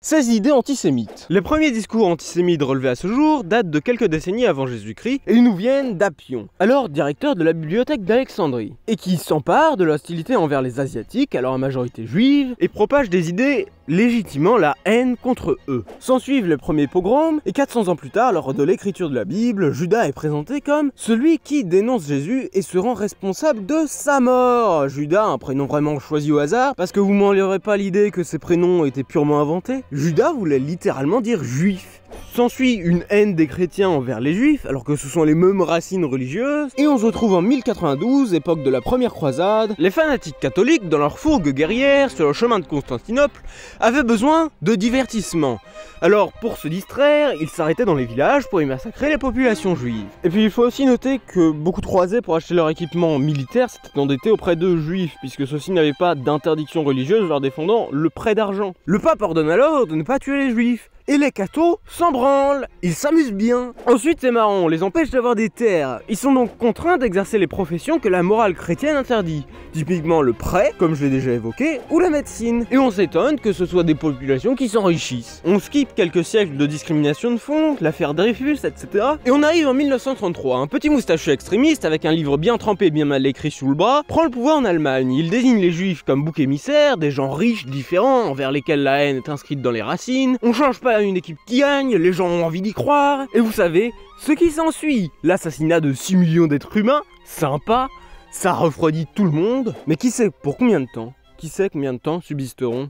Ses idées antisémites. Les premiers discours antisémites relevés à ce jour datent de quelques décennies avant Jésus-Christ et ils nous viennent d'Appion, alors directeur de la bibliothèque d'Alexandrie, et qui s'empare de l'hostilité envers les Asiatiques, alors à majorité juive, et propage des idées légitimant la haine contre eux. S'ensuivent les premiers pogroms, et 400 ans plus tard, lors de l'écriture de la Bible, Judas est présenté comme celui qui dénonce Jésus et se rend responsable de sa mort. Judas, un prénom vraiment choisi au hasard, parce que vous m'enlèverez pas l'idée que ces prénoms étaient purement inventés. Judas voulait littéralement dire juif. S'ensuit une haine des chrétiens envers les juifs, alors que ce sont les mêmes racines religieuses, et on se retrouve en 1092, époque de la première croisade. Les fanatiques catholiques, dans leur fougue guerrière sur le chemin de Constantinople, avaient besoin de divertissement. Alors, pour se distraire, ils s'arrêtaient dans les villages pour y massacrer les populations juives. Et puis il faut aussi noter que beaucoup de croisés pour acheter leur équipement militaire s'étaient endettés auprès de juifs, puisque ceux-ci n'avaient pas d'interdiction religieuse leur défendant le prêt d'argent. Le pape ordonne alors de ne pas tuer les juifs. Et les cathos s'en branlent, ils s'amusent bien. Ensuite c'est marrant, on les empêche d'avoir des terres. Ils sont donc contraints d'exercer les professions que la morale chrétienne interdit. Typiquement le prêt, comme je l'ai déjà évoqué, ou la médecine. Et on s'étonne que ce soit des populations qui s'enrichissent. On skippe quelques siècles de discrimination de fond, l'affaire Dreyfus, etc. Et on arrive en 1933, un petit moustachu extrémiste avec un livre bien trempé, bien mal écrit sous le bras, prend le pouvoir en Allemagne. Il désigne les juifs comme boucs émissaires, des gens riches, différents, envers lesquels la haine est inscrite dans les racines. On change pas une équipe qui gagne, les gens ont envie d'y croire, et vous savez, ce qui s'ensuit, l'assassinat de 6 millions d'êtres humains, sympa, ça refroidit tout le monde, mais qui sait pour combien de temps, qui sait combien de temps subsisteront